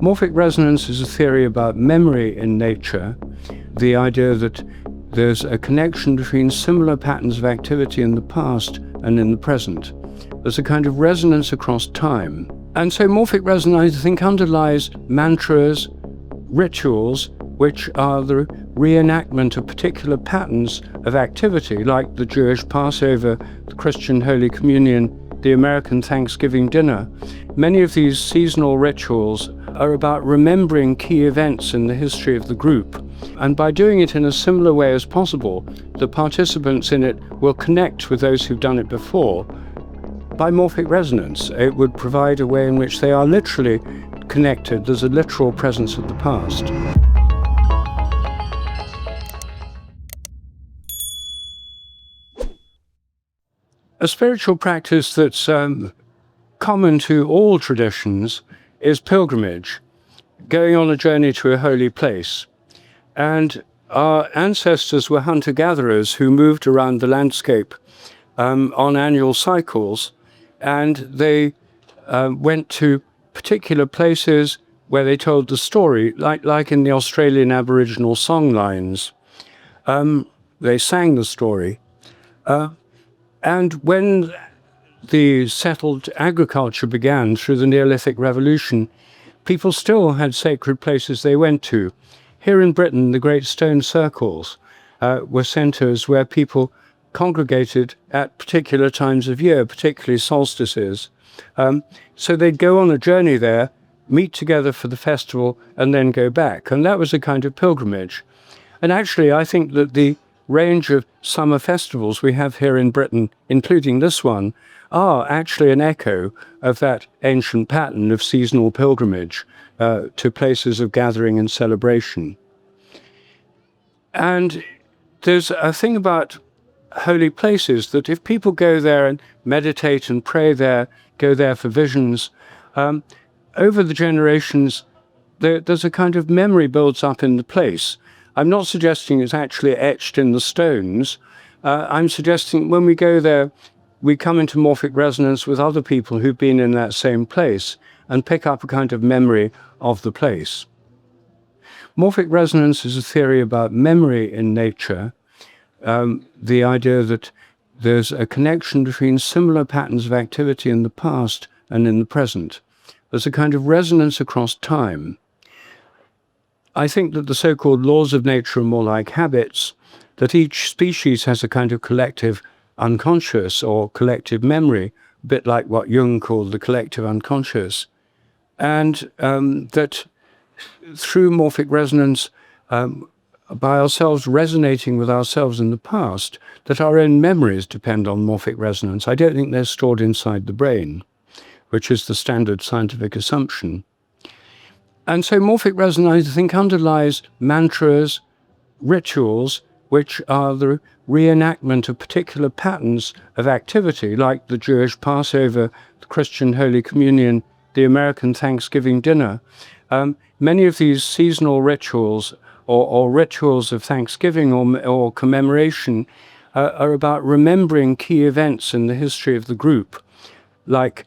Morphic resonance is a theory about memory in nature, the idea that there's a connection between similar patterns of activity in the past and in the present. There's a kind of resonance across time. And so morphic resonance, I think, underlies mantras, rituals, which are the reenactment of particular patterns of activity, like the Jewish Passover, the Christian Holy Communion, the American Thanksgiving dinner. Many of these seasonal rituals are about remembering key events in the history of the group. And by doing it in a similar way as possible, the participants in it will connect with those who've done it before. By morphic resonance, it would provide a way in which they are literally connected. There's a literal presence of the past. A spiritual practice that's common to all traditions is pilgrimage, going on a journey to a holy place. And our ancestors were hunter-gatherers who moved around the landscape on annual cycles, and they went to particular places where they told the story, like in the Australian Aboriginal songlines. They sang the story. And when the settled agriculture began through the Neolithic Revolution, people still had sacred places they went to. Here in Britain, the great stone circles were centres where people congregated at particular times of year, particularly solstices. So they'd go on a journey there, meet together for the festival, and then go back. And that was a kind of pilgrimage. And actually, I think that the range of summer festivals we have here in Britain, including this one, are actually an echo of that ancient pattern of seasonal pilgrimage to places of gathering and celebration. And there's a thing about holy places that if people go there and meditate and pray there, go there for visions, over the generations, there's a kind of memory builds up in the place. I'm not suggesting it's actually etched in the stones. I'm suggesting when we go there, we come into morphic resonance with other people who've been in that same place and pick up a kind of memory of the place. Morphic resonance is a theory about memory in nature, the idea that there's a connection between similar patterns of activity in the past and in the present. There's a kind of resonance across time. I think that the so-called laws of nature are more like habits, that each species has a kind of collective unconscious or collective memory, a bit like what Jung called the collective unconscious, and that through morphic resonance, by ourselves resonating with ourselves in the past, that our own memories depend on morphic resonance. I don't think they're stored inside the brain, which is the standard scientific assumption. And so morphic resonance, I think, underlies mantras, rituals, which are the reenactment of particular patterns of activity, like the Jewish Passover, the Christian Holy Communion, the American Thanksgiving dinner. Many of these seasonal rituals or rituals of Thanksgiving or commemoration are about remembering key events in the history of the group, like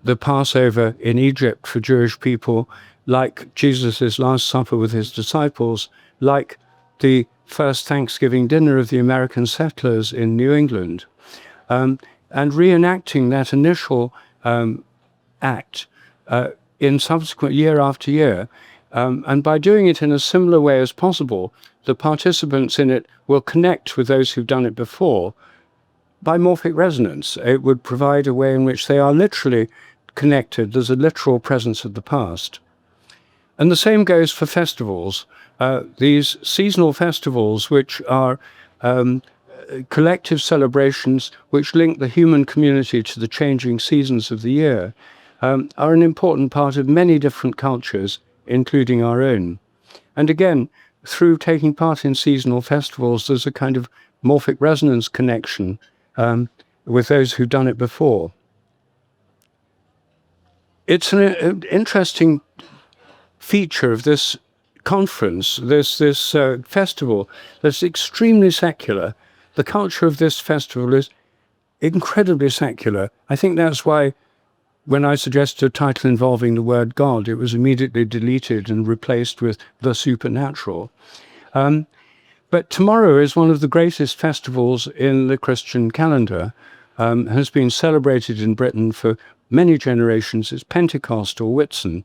the Passover in Egypt for Jewish people, like Jesus' Last Supper with his disciples, like the first Thanksgiving dinner of the American settlers in New England, and reenacting that initial act in subsequent year after year. And by doing it in a similar way as possible, the participants in it will connect with those who've done it before. By morphic resonance, it would provide a way in which they are literally connected. There's a literal presence of the past. And the same goes for festivals. These seasonal festivals, which are collective celebrations which link the human community to the changing seasons of the year, are an important part of many different cultures, including our own. And again, through taking part in seasonal festivals, there's a kind of morphic resonance connection with those who've done it before. It's an interesting feature of this conference, this festival, that's extremely secular. The culture of this festival is incredibly secular. I think that's why when I suggested a title involving the word God, it was immediately deleted and replaced with the supernatural. But tomorrow is one of the greatest festivals in the Christian calendar, has been celebrated in Britain for many generations. It's Pentecost or Whitsun.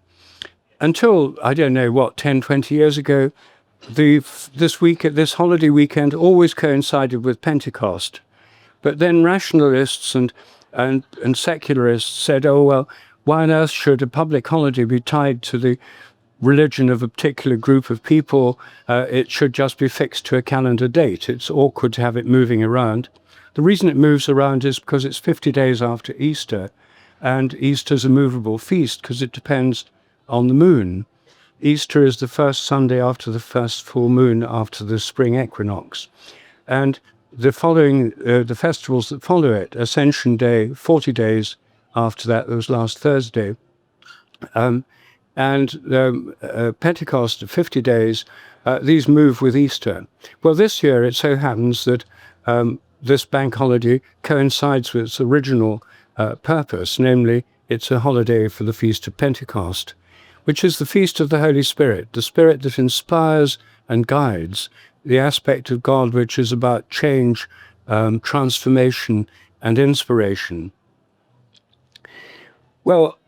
Until, I don't know what, 10, 20 years ago, this holiday weekend always coincided with Pentecost. But then rationalists and secularists said, oh, well, why on earth should a public holiday be tied to the religion of a particular group of people? It should just be fixed to a calendar date. It's awkward to have it moving around. The reason it moves around is because it's 50 days after Easter, and Easter's a movable feast because it depends on the moon. Easter is the first Sunday after the first full moon after the spring equinox. And the festivals that follow it, Ascension Day, 40 days after that was last Thursday, and Pentecost, 50 days, these move with Easter. Well, this year it so happens that this bank holiday coincides with its original purpose, namely it's a holiday for the Feast of Pentecost, which is the feast of the Holy Spirit, the Spirit that inspires and guides, the aspect of God which is about change, transformation, and inspiration. Well,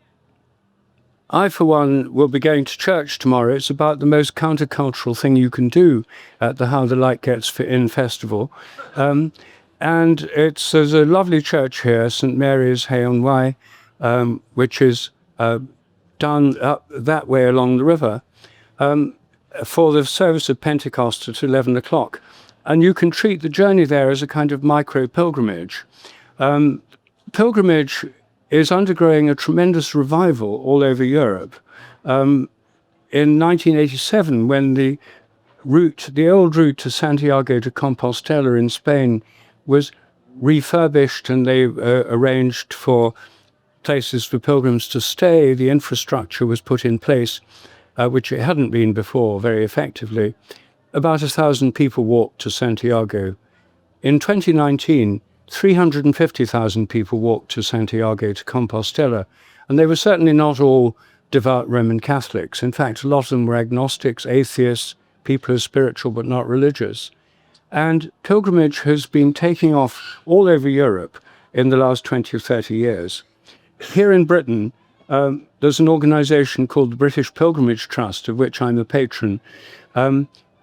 I, for one, will be going to church tomorrow. It's about the most countercultural thing you can do at the How the Light Gets In festival. And there's a lovely church here, St. Mary's, Hay-on-Wye, which is done up that way along the river, for the service of Pentecost at 11 o'clock. And you can treat the journey there as a kind of micro-pilgrimage. Pilgrimage is undergoing a tremendous revival all over Europe. In 1987, when the old route to Santiago de Compostela in Spain was refurbished and they arranged for places for pilgrims to stay, the infrastructure was put in place, which it hadn't been before very effectively. About 1,000 people walked to Santiago. In 2019, 350,000 people walked to Santiago de Compostela, and they were certainly not all devout Roman Catholics. In fact, a lot of them were agnostics, atheists, people who are spiritual but not religious. And pilgrimage has been taking off all over Europe in the last 20 or 30 years. Here in Britain, there's an organization called the British Pilgrimage Trust, of which I'm a patron,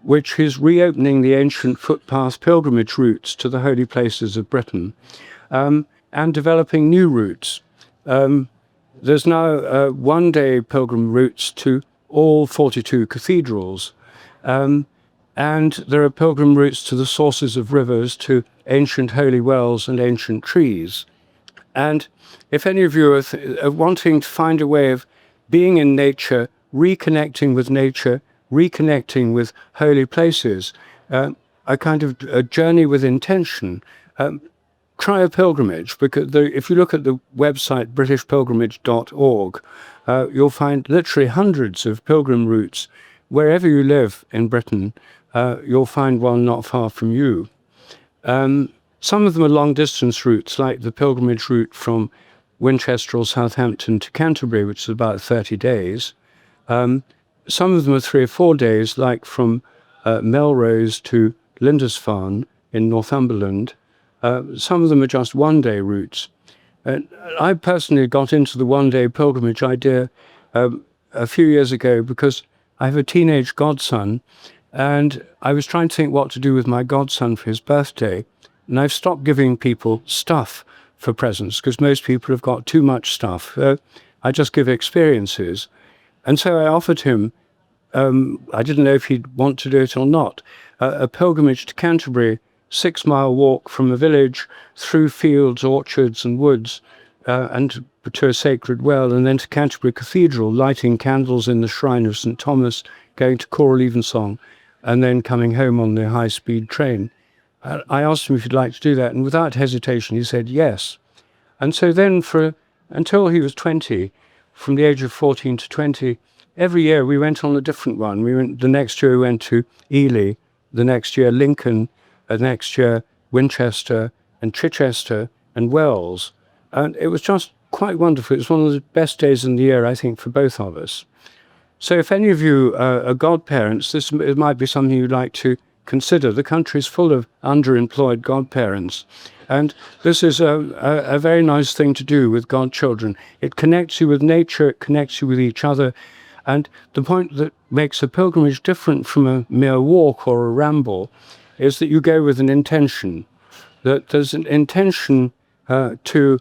which is reopening the ancient footpath pilgrimage routes to the holy places of Britain, and developing new routes. There's now one-day pilgrim routes to all 42 cathedrals, and there are pilgrim routes to the sources of rivers, to ancient holy wells and ancient trees. And if any of you are wanting to find a way of being in nature, reconnecting with nature, reconnecting with holy places, a kind of a journey with intention, try a pilgrimage, because if you look at the website britishpilgrimage.org, you'll find literally hundreds of pilgrim routes. Wherever you live in Britain, you'll find one not far from you. Some of them are long-distance routes, like the pilgrimage route from Winchester or Southampton to Canterbury, which is about 30 days. Some of them are 3 or 4 days, like from Melrose to Lindisfarne in Northumberland. Some of them are just one-day routes. I personally got into the one-day pilgrimage idea a few years ago because I have a teenage godson, and I was trying to think what to do with my godson for his birthday. And I've stopped giving people stuff for presents because most people have got too much stuff. I just give experiences. And so I offered him, I didn't know if he'd want to do it or not, a pilgrimage to Canterbury, 6-mile walk from a village through fields, orchards and woods, and to a sacred well, and then to Canterbury Cathedral, lighting candles in the shrine of St. Thomas, going to choral evensong, and then coming home on the high-speed train. I asked him if he'd like to do that, and without hesitation he said yes. And so then until he was 20, from the age of 14 to 20, every year we went on a different one. The next year we went to Ely, the next year Lincoln, the next year Winchester and Chichester and Wells. And it was just quite wonderful. It's one of the best days in the year, I think, for both of us. So if any of you are godparents, it might be something you'd like to consider. The country is full of underemployed godparents. And this is a very nice thing to do with godchildren. It connects you with nature, it connects you with each other. And the point that makes a pilgrimage different from a mere walk or a ramble is that you go with an intention, that there's an intention to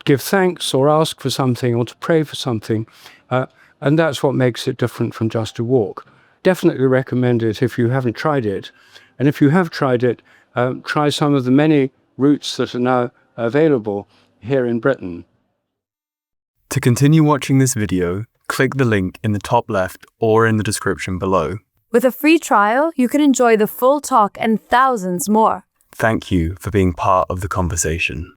give thanks or ask for something or to pray for something. And that's what makes it different from just a walk. Definitely recommend it if you haven't tried it. And if you have tried it, try some of the many routes that are now available here in Britain. To continue watching this video, click the link in the top left or in the description below. With a free trial, you can enjoy the full talk and thousands more. Thank you for being part of the conversation.